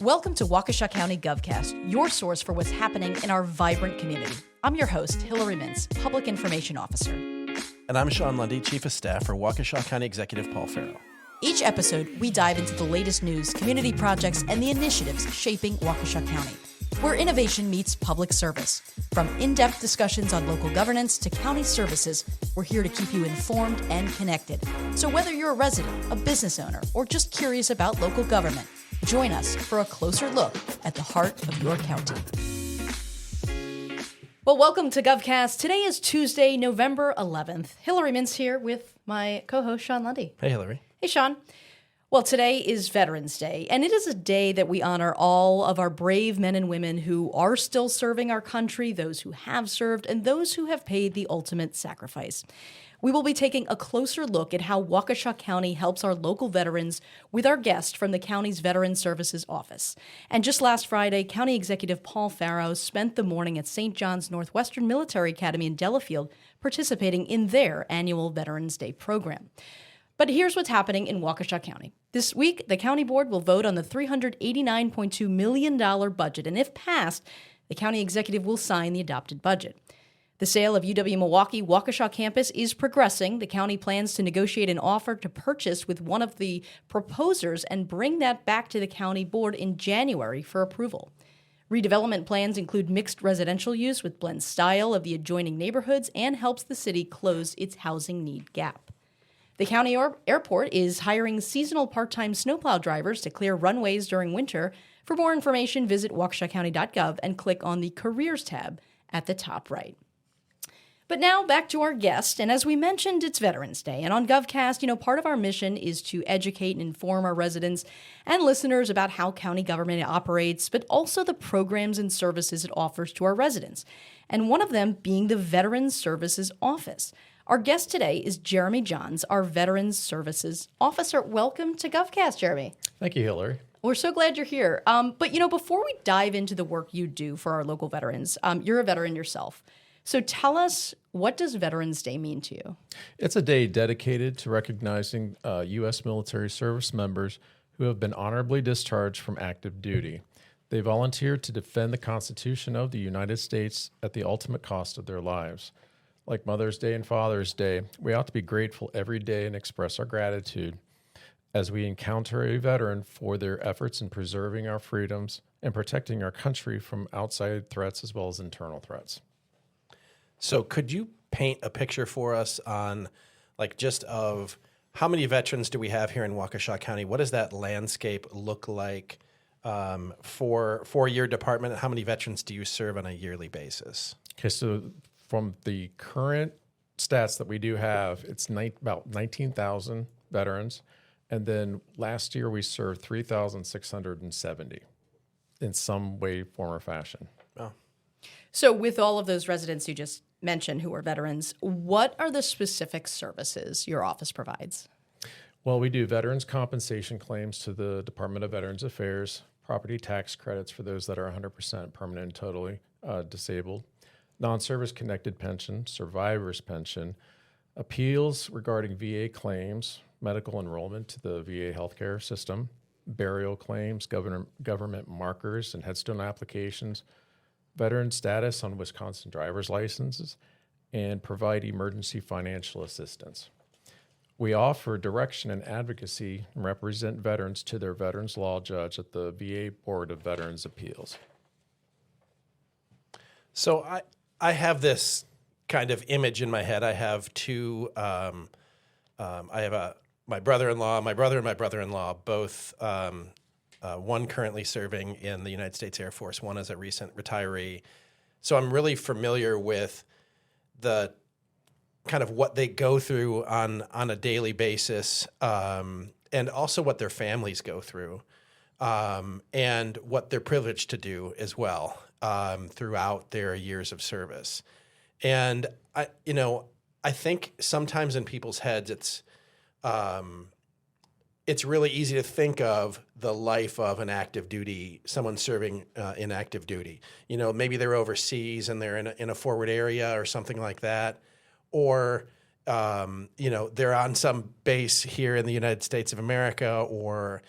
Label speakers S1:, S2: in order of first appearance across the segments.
S1: Welcome to Waukesha County GovCast, your source for what's happening in our vibrant community. I'm your host, Hillary Mintz, Public Information Officer.
S2: And I'm Sean Lundy, Chief of Staff for Waukesha County Executive Paul Farrow.
S1: Each episode, we dive into the latest news, community projects, and the initiatives shaping Waukesha County, where innovation meets public service. From in-depth discussions on local governance to county services, we're here to keep you informed and connected. So whether you're a resident, a business owner, or just curious about local government, join us for a closer look at the heart of your county. Well, welcome to GovCast. Today is Tuesday, November 11th. Hillary Mintz here with my co-host, Sean Lundy.
S2: Hey, Hillary.
S1: Hey, Sean. Well, today is Veterans Day, and it is a day that we honor all of our brave men and women who are still serving our country, those who have served, and those who have paid the ultimate sacrifice. We will be taking a closer look at how Waukesha County helps our local veterans with our guest from the county's Veteran Services Office. And just last Friday, County Executive Paul Farrow spent the morning at St. John's Northwestern Military Academy in Delafield participating in their annual Veterans Day program. But here's what's happening in Waukesha County. This week, the county board will vote on the $389.2 million budget, and if passed, the county executive will sign the adopted budget. The sale of UW-Milwaukee Waukesha campus is progressing. The county plans to negotiate an offer to purchase with one of the proposers and bring that back to the county board in January for approval. Redevelopment plans include mixed residential use with blend style of the adjoining neighborhoods and helps the city close its housing need gap. The county airport is hiring seasonal part-time snowplow drivers to clear runways during winter. For more information, visit waukeshacounty.gov and click on the Careers tab at the top right. But now back to our guest, and as we mentioned, it's Veterans Day, and on GovCast, part of our mission is to educate and inform our residents and listeners about how county government operates, but also the programs and services it offers to our residents, and one of them being the Veterans Services Office. Our guest today is Jeremy Johns, our Veterans Services Officer. Welcome to GovCast, Jeremy.
S3: Thank you, Hillary.
S1: We're so glad you're here. But before we dive into the work you do for our local veterans, you're a veteran yourself. So tell us, what does Veterans Day mean to you?
S3: It's a day dedicated to recognizing U.S. military service members who have been honorably discharged from active duty. They volunteered to defend the Constitution of the United States at the ultimate cost of their lives. Like Mother's Day and Father's Day, we ought to be grateful every day and express our gratitude as we encounter a veteran for their efforts in preserving our freedoms and protecting our country from outside threats as well as internal threats.
S2: So could you paint a picture for us on just of how many veterans do we have here in Waukesha County? What does that landscape look like for your department? How many veterans do you serve on a yearly basis?
S3: Okay, so from the current stats that we do have, it's about 19,000 veterans. And then last year we served 3,670 in some way, form, or fashion.
S2: Oh.
S1: So with all of those residents you just mentioned who are veterans, what are the specific services your office provides?
S3: Well, we do veterans compensation claims to the Department of Veterans Affairs, property tax credits for those that are 100% permanent and totally disabled, non-service connected pension, survivor's pension, appeals regarding VA claims, medical enrollment to the VA healthcare system, burial claims, government markers and headstone applications, veteran status on Wisconsin driver's licenses, and provide emergency financial assistance. We offer direction and advocacy and represent veterans to their veterans law judge at the VA Board of Veterans Appeals.
S2: So I have this kind of image in my head. I have two. My brother-in-law, my brother and my brother-in-law, both. One currently serving in the United States Air Force, one as a recent retiree. So I'm really familiar with the kind of what they go through on a daily basis, and also what their families go through, and what they're privileged to do as well throughout their years of service. And I think sometimes in people's heads it's really easy to think of the life of an active duty, someone serving in active duty. Maybe they're overseas and they're in a forward area or something like that. Or they're on some base here in the United States of America, or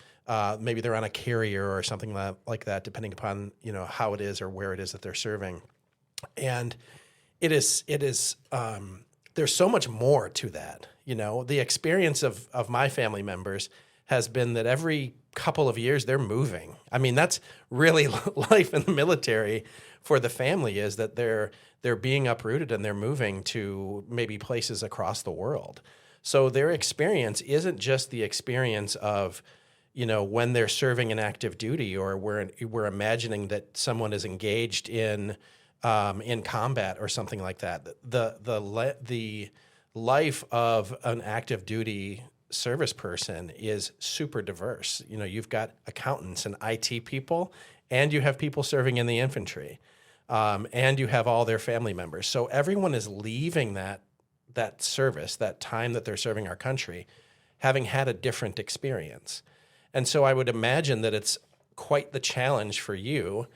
S2: maybe they're on a carrier or something like that, depending upon, how it is or where it is that they're serving. And it is there's so much more to that. The experience of my family members has been that every couple of years they're moving. I mean, that's really life in the military for the family, is that they're being uprooted and they're moving to maybe places across the world. So their experience isn't just the experience of, when they're serving in active duty, or we're imagining that someone is engaged in combat or something like that. The life of an active duty service person is super diverse. You've got accountants and IT people, and you have people serving in the infantry, and you have all their family members. So everyone is leaving that service, that time that they're serving our country, having had a different experience. And so I would imagine that it's quite the challenge for you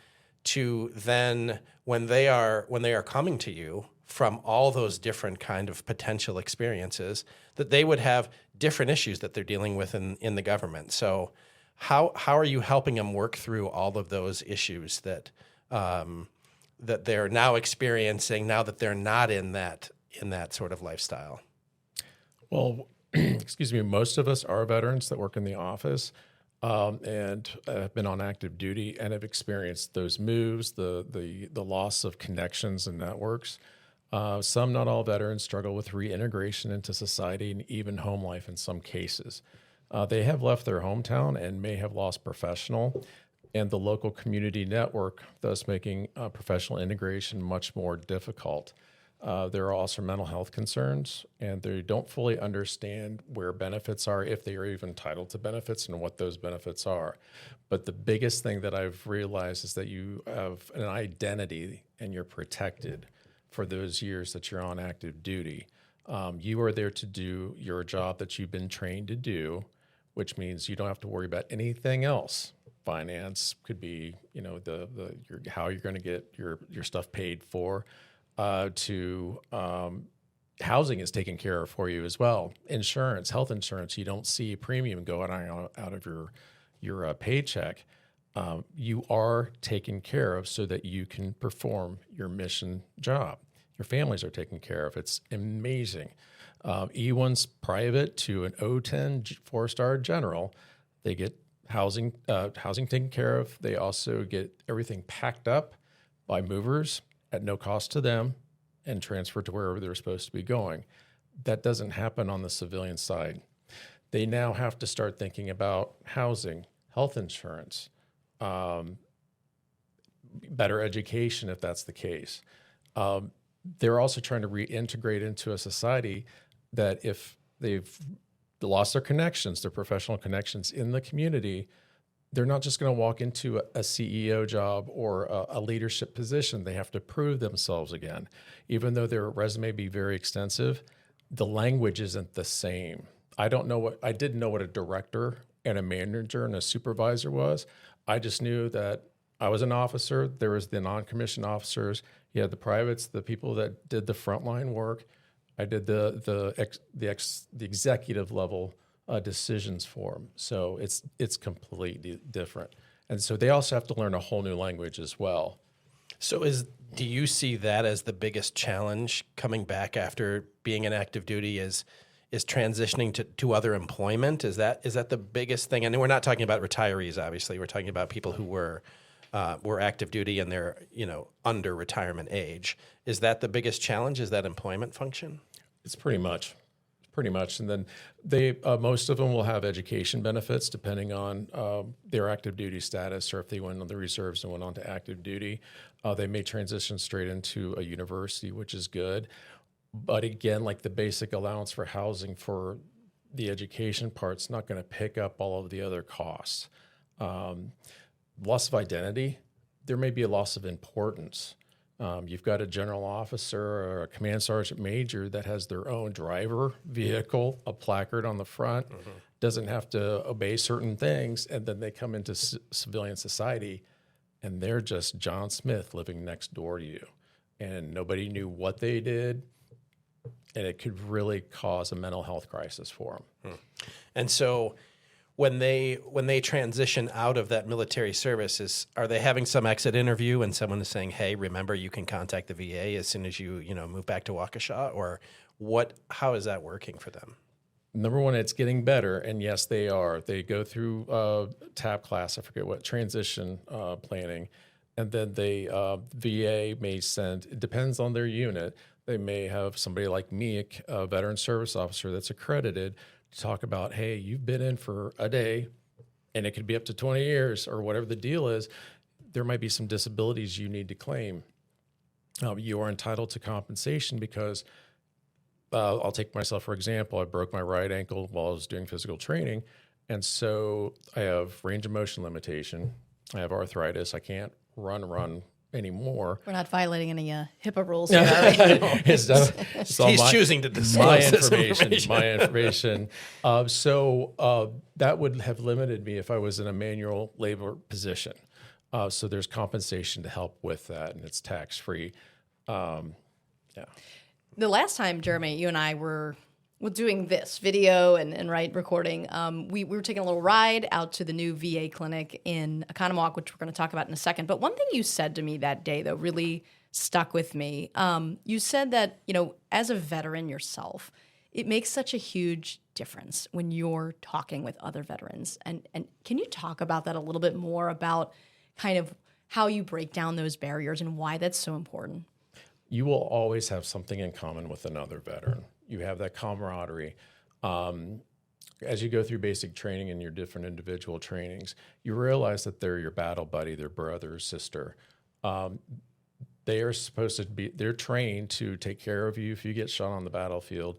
S2: to then, when they are coming to you from all those different kind of potential experiences, that they would have different issues that they're dealing with in the government. So how are you helping them work through all of those issues that they're now experiencing, now that they're not in that sort of lifestyle?
S3: Well, excuse me, most of us are veterans that work in the office, and have been on active duty and have experienced those moves, the loss of connections and networks. Some, not all veterans, struggle with reintegration into society and even home life in some cases. They have left their hometown and may have lost professional and the local community network, thus making professional integration much more difficult. There are also mental health concerns, and they don't fully understand where benefits are, if they are even entitled to benefits, and what those benefits are. But the biggest thing that I've realized is that you have an identity and you're protected for those years that you're on active duty. You are there to do your job that you've been trained to do, which means you don't have to worry about anything else. Finance could be, how you're going to get your stuff paid for. Housing is taken care of for you as well. Insurance, health insurance, you don't see a premium going out of your paycheck. You are taken care of so that you can perform your mission job. Your families are taken care of. It's amazing. E1's private to an O10 4-star general. They get housing taken care of. They also get everything packed up by movers at no cost to them and transferred to wherever they're supposed to be going. That doesn't happen on the civilian side. They now have to start thinking about housing, health insurance, better education if that's the case. They're also trying to reintegrate into a society that if they've lost their connections, their professional connections in the community, they're not just going to walk into a CEO job or a leadership position. They have to prove themselves again. Even though their resume be very extensive, the language isn't the same. I didn't know what a director and a manager and a supervisor was. I just knew that I was an officer. There was the non-commissioned officers. You had the privates, the people that did the frontline work. I did the executive level decisions for them. So it's completely different. And so they also have to learn a whole new language as well.
S2: So do you see that as the biggest challenge coming back after being in active duty, is transitioning to other employment? Is that the biggest thing? And we're not talking about retirees, obviously. We're talking about people who were active duty and they're, under retirement age. Is that the biggest challenge? Is that employment function?
S3: It's pretty much. And then they most of them will have education benefits depending on their active duty status, or if they went on the reserves and went on to active duty. They may transition straight into a university, which is good. But again, like the basic allowance for housing for the education part's not going to pick up all of the other costs. Loss of identity, there may be a loss of importance. You've got a general officer or a command sergeant major that has their own driver, vehicle, a placard on the front, doesn't have to obey certain things, and then they come into civilian society, and they're just John Smith living next door to you. And nobody knew what they did, and it could really cause a mental health crisis for them.
S2: And so when they transition out of that military service, are they having some exit interview and someone is saying, hey, remember, you can contact the VA as soon as you move back to Waukesha? Or how is that working for them?
S3: Number one, it's getting better, and yes, they are. They go through TAP class, I forget what, transition planning, and then VA may send, it depends on their unit, they may have somebody like me, a veteran service officer that's accredited, to talk about, hey, you've been in for a day, and it could be up to 20 years, or whatever the deal is. There might be some disabilities you need to claim. You are entitled to compensation because I'll take myself for example. I broke my right ankle while I was doing physical training, and so I have range of motion limitation. I have arthritis. I can't run anymore.
S1: We're not violating any HIPAA rules here, are we?
S2: He's choosing to disclose
S3: my information. So that would have limited me if I was in a manual labor position. So there's compensation to help with that, and it's tax-free.
S1: The last time, Jeremy, you and I were doing this video and recording, we were taking a little ride out to the new VA clinic in Oconomowoc, which we're going to talk about in a second. But one thing you said to me that day, though, really stuck with me. You said that, as a veteran yourself, it makes such a huge difference when you're talking with other veterans. And can you talk about that a little bit more, about kind of how you break down those barriers and why that's so important?
S3: You will always have something in common with another veteran. You have that camaraderie. As you go through basic training and your different individual trainings, you realize that they're your battle buddy, their brother or sister. They are supposed to be, they're trained to take care of you if you get shot on the battlefield,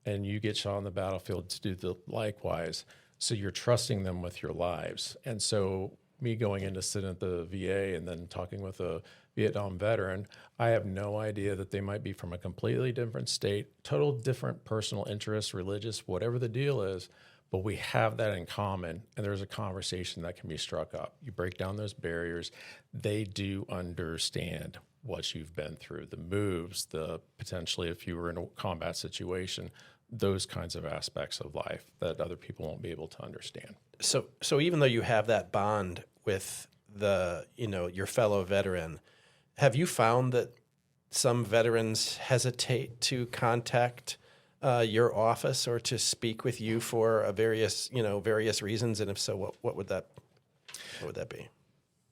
S3: and you get shot on the battlefield to do the likewise. So you're trusting them with your lives. And so me going in to sit at the VA and then talking with a Vietnam veteran, I have no idea that they might be from a completely different state, total different personal interests, religious, whatever the deal is, but we have that in common, and there's a conversation that can be struck up. You break down those barriers. They do understand what you've been through, the moves, the potentially if you were in a combat situation, those kinds of aspects of life that other people won't be able to understand.
S2: So even though you have that bond with your fellow veteran, have you found that some veterans hesitate to contact your office or to speak with you for various reasons? And if so, what would that be?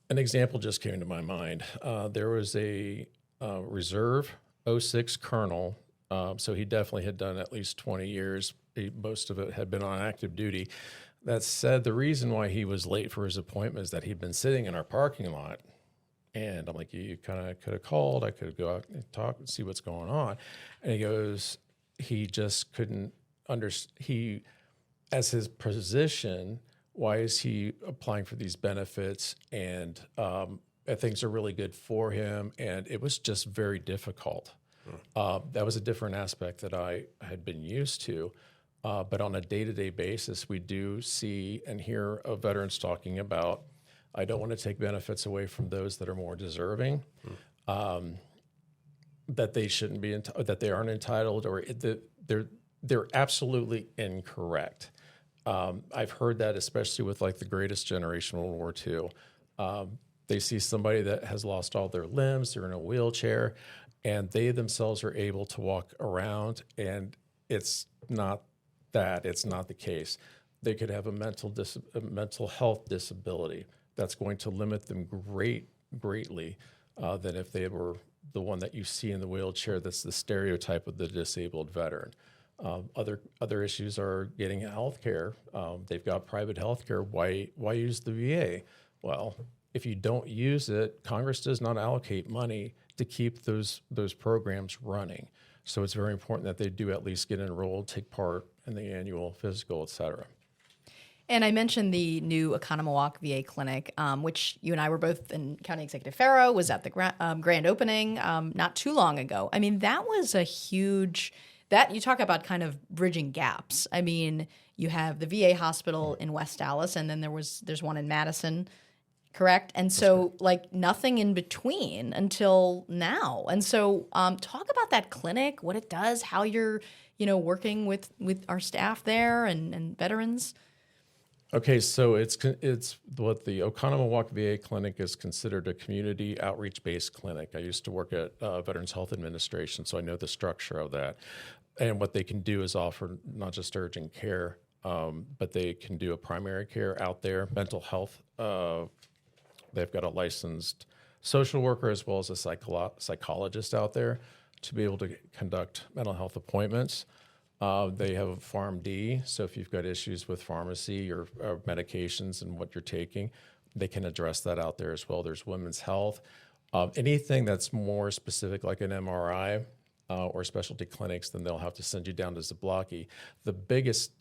S3: An example just came to my mind. There was a reserve 06 colonel, so he definitely had done at least 20 years. Most of it had been on active duty. That said, the reason why he was late for his appointment is that he'd been sitting in our parking lot. And I'm like, you kind of could have called. I could go out and talk and see what's going on. And he goes, he just couldn't understand. As his position, why is he applying for these benefits? And things are really good for him. And it was just very difficult. That was a different aspect that I had been used to. But on a day-to-day basis, we do see and hear of veterans talking about, I don't want to take benefits away from those that are more deserving, that they shouldn't be, that they aren't entitled, or they're absolutely incorrect. I've heard that, especially with like the Greatest Generation, World War II. They see somebody that has lost all their limbs, they're in a wheelchair, and they themselves are able to walk around, and it's not that. It's not the case. They could have a mental health disability that's going to limit them greatly than if they were the one that you see in the wheelchair. That's the stereotype of the disabled veteran. Other issues are getting health care. They've got private health care. Why use the VA? Well, if you don't use it, Congress does not allocate money to keep those programs running. So it's very important that they do at least get enrolled, take part in the annual physical, et cetera.
S1: And I mentioned the new Oconomowoc VA clinic, which you and I were both in. County Executive Farrow was at the grand opening not too long ago. I mean, that was a huge, that you talk about kind of bridging gaps. I mean, you have the VA hospital in West Dallas, and then there's one in Madison. correct? And so, like, nothing in between until now. And so, talk about that clinic, what it does, how you're, working with our staff there and veterans.
S3: Okay, so it's what the Oconomowoc VA clinic is considered a community outreach-based clinic. I used to work at Veterans Health Administration, so I know the structure of that. And what they can do is offer not just urgent care, but they can do a primary care out there, mental health. They've got a licensed social worker as well as a psychologist out there to be able to conduct mental health appointments. They have a PharmD, so if you've got issues with pharmacy or medications and what you're taking, they can address that out there as well. There's women's health. Anything that's more specific, like an MRI or specialty clinics, then they'll have to send you down to Zablocki. The biggest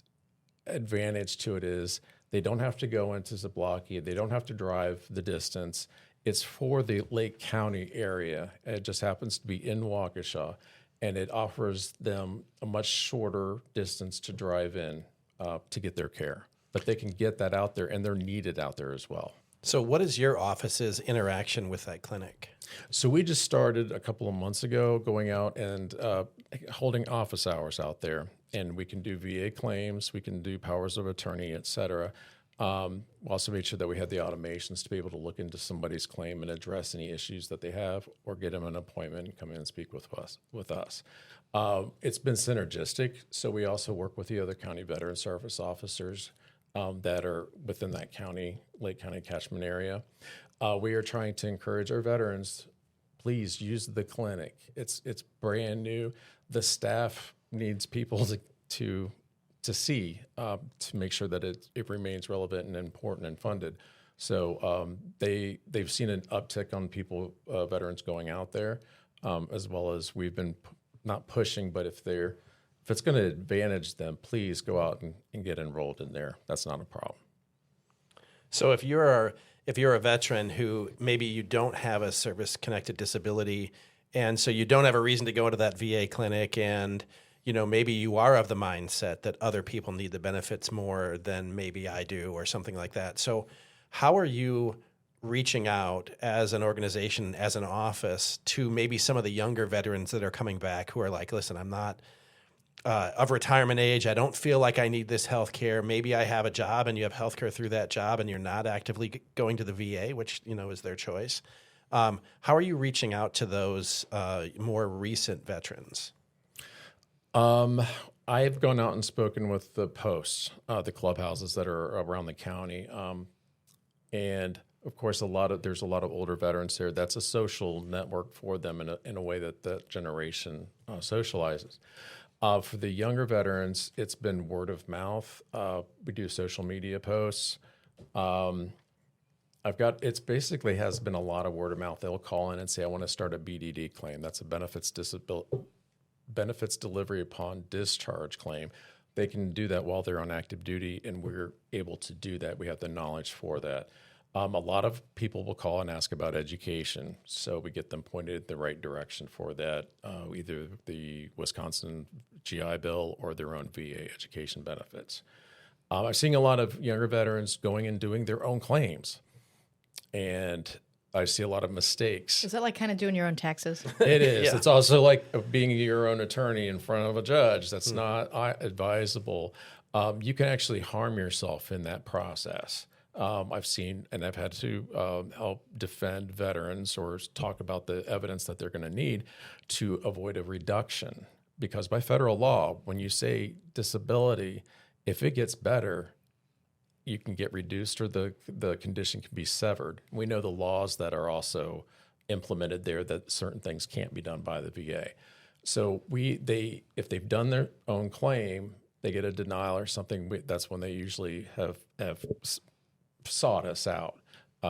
S3: advantage to it is they don't have to go into Zablocki. They don't have to drive the distance. It's for the Lake County area. It just happens to be in Waukesha, and it offers them a much shorter distance to drive in to get their care. But they can get that out there, and they're needed out there as well.
S2: So what is your office's interaction with that clinic?
S3: So we just started a couple of months ago going out and holding office hours out there. And we can do VA claims, we can do powers of attorney, et cetera. We also made sure that we had the automations to be able to look into somebody's claim and address any issues that they have, or get them an appointment and come in and speak with us. It's been synergistic, so we also work with the other county veteran service officers that are within that county, Lake County catchment area. We are trying to encourage our veterans, please use the clinic. It's brand new. The staff needs people to see to make sure that it remains relevant and important and funded. So they've seen an uptick on veterans going out there, as well as we've been not pushing, but if it's going to advantage them, please go out and get enrolled in there. That's not a problem.
S2: So if you're a veteran who maybe you don't have a service-connected disability, and so you don't have a reason to go into that VA clinic, and maybe you are of the mindset that other people need the benefits more than maybe I do or something like that. So how are you reaching out as an organization, as an office, to maybe some of the younger veterans that are coming back who are like, listen, I'm not of retirement age. I don't feel like I need this health care. Maybe I have a job and you have health care through that job and you're not actively going to the VA, which, is their choice. How are you reaching out to those more recent veterans?
S3: I've gone out and spoken with the posts, the clubhouses that are around the county. And of course, there's a lot of older veterans there. That's a social network for them in a way that generation socializes. For the younger veterans, it's been word of mouth. We do social media posts. It's basically has been a lot of word of mouth. They'll call in and say, I want to start a BDD claim. That's a benefits delivery upon discharge claim. They can do that while they're on active duty, and we're able to do that. We have the knowledge for that. A lot of people will call and ask about education, so we get them pointed in the right direction for that, either the Wisconsin GI Bill or their own VA education benefits. I'm seeing a lot of younger veterans going and doing their own claims, and I see a lot of mistakes.
S1: Is that like kind of doing your own taxes?
S3: It is.
S2: Yeah.
S3: It's also like being your own attorney in front of a judge. That's not advisable. You can actually harm yourself in that process. I've seen, and I've had to help defend veterans or talk about the evidence that they're going to need to avoid a reduction. Because by federal law, when you say disability, if it gets better, you can get reduced or the condition can be severed. We know the laws that are also implemented there that certain things can't be done by the VA. So if they've done their own claim, they get a denial or something. That's when they usually have sought us out,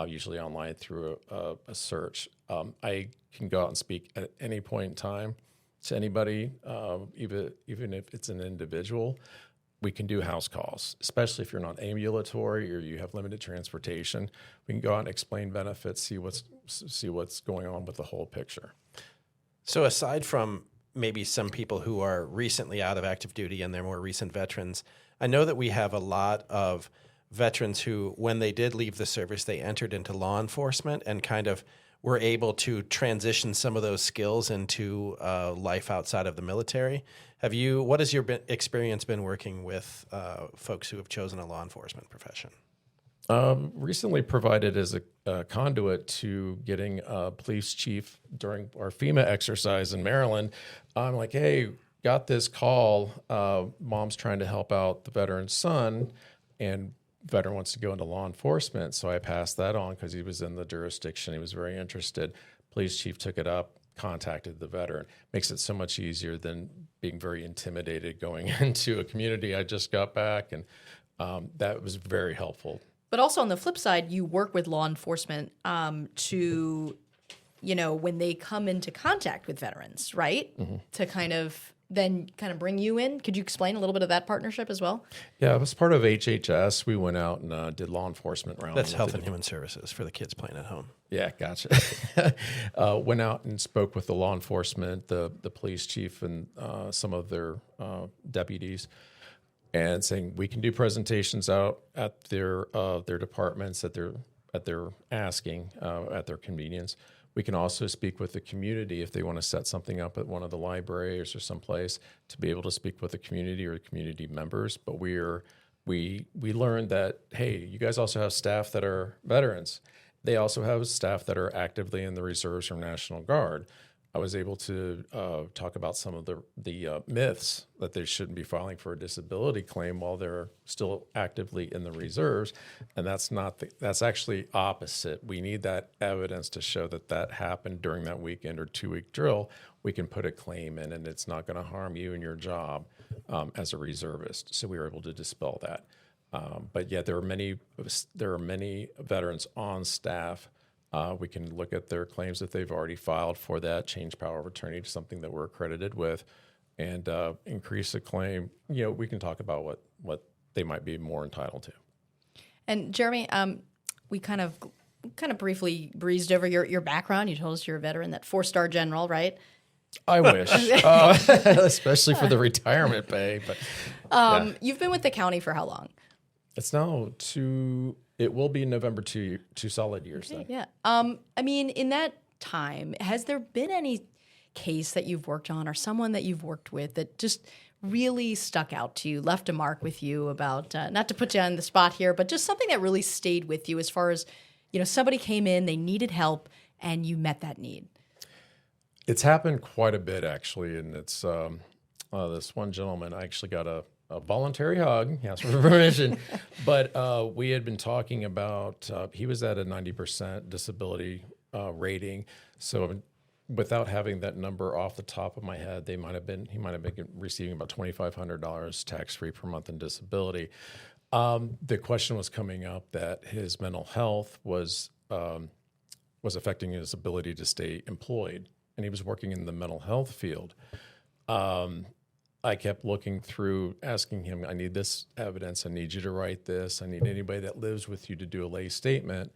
S3: usually online through a search. I can go out and speak at any point in time to anybody, even if it's an individual. We can do house calls, especially if you're not ambulatory or you have limited transportation. We can go out and explain benefits, see what's going on with the whole picture.
S2: So aside from maybe some people who are recently out of active duty and they're more recent veterans, I know that we have a lot of veterans who, when they did leave the service, they entered into law enforcement and kind of were able to transition some of those skills into life outside of the military. What has your experience been working with folks who have chosen a law enforcement profession?
S3: Recently provided as a conduit to getting a police chief during our FEMA exercise in Maryland. I'm like, hey, got this call. Mom's trying to help out the veteran's son, and veteran wants to go into law enforcement. So I passed that on because he was in the jurisdiction. He was very interested. Police chief took it up, contacted the veteran. Makes it so much easier than being very intimidated going into a community. I just got back, and that was very helpful.
S1: But also on the flip side, you work with law enforcement to, when they come into contact with veterans, right? Mm-hmm. To kind of bring you in. Could you explain a little bit of that partnership as well?
S3: Yeah, it was part of HHS. We went out and did law enforcement rounds.
S2: That's Health and Human Services for the kids playing at home.
S3: Yeah, gotcha. Went out and spoke with the law enforcement, the police chief, and some of their deputies, and saying we can do presentations out at their departments at their asking at their convenience. We can also speak with the community if they want to set something up at one of the libraries or someplace to be able to speak with the community or community members. But we learned that, hey, you guys also have staff that are veterans. They also have staff that are actively in the reserves or National Guard. I was able to talk about some of the myths that they shouldn't be filing for a disability claim while they're still actively in the reserves, and that's actually opposite. We need that evidence to show that happened during that weekend or 2-week drill. We can put a claim in, and it's not going to harm you and your job as a reservist. So we were able to dispel that. But yeah, there are many veterans on staff. We can look at their claims that they've already filed for that, change power of attorney to something that we're accredited with, and increase the claim. We can talk about what they might be more entitled to.
S1: And Jeremy, we kind of briefly breezed over your background. You told us you're a veteran, that 4-star general, right?
S3: I wish, especially for the retirement pay. But yeah.
S1: You've been with the county for how long?
S3: It's now it will be November 2 solid years then.
S1: Yeah. In that time, has there been any case that you've worked on or someone that you've worked with that just really stuck out to you, left a mark with you about, not to put you on the spot here, but just something that really stayed with you as far as, somebody came in, they needed help, and you met that need?
S3: It's happened quite a bit, actually, and it's this one gentleman, I actually got a voluntary hug, yes, for permission, but we had been talking about, he was at a 90% disability rating, so without having that number off the top of my head, he might have been receiving about $2,500 tax-free per month in disability. The question was coming up that his mental health was affecting his ability to stay employed, and he was working in the mental health field. I kept looking through, asking him, I need this evidence. I need you to write this. I need anybody that lives with you to do a lay statement.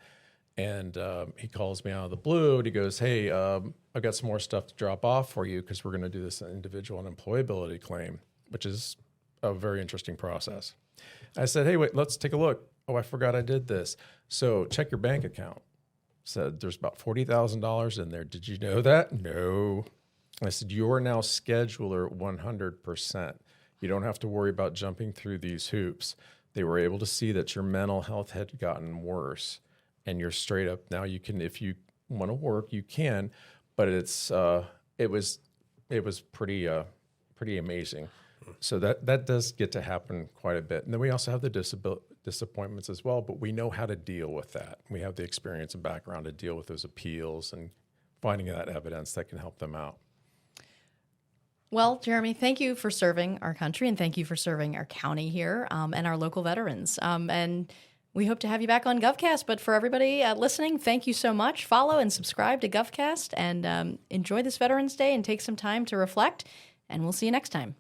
S3: And he calls me out of the blue, and he goes, hey, I've got some more stuff to drop off for you because we're going to do this individual unemployability claim, which is a very interesting process. I said, hey, wait, let's take a look. Oh, I forgot I did this. So check your bank account. Said there's about $40,000 in there. Did you know that? No. I said, you're now scheduler 100%. You don't have to worry about jumping through these hoops. They were able to see that your mental health had gotten worse, and you're straight up. Now you can, if you want to work, you can, but it was pretty amazing. So that does get to happen quite a bit. And then we also have the disappointments as well, but we know how to deal with that. We have the experience and background to deal with those appeals and finding that evidence that can help them out.
S1: Well, Jeremy, thank you for serving our country, and thank you for serving our county here and our local veterans. And we hope to have you back on GovCast. But for everybody listening, thank you so much. Follow and subscribe to GovCast, and enjoy this Veterans Day and take some time to reflect. And we'll see you next time.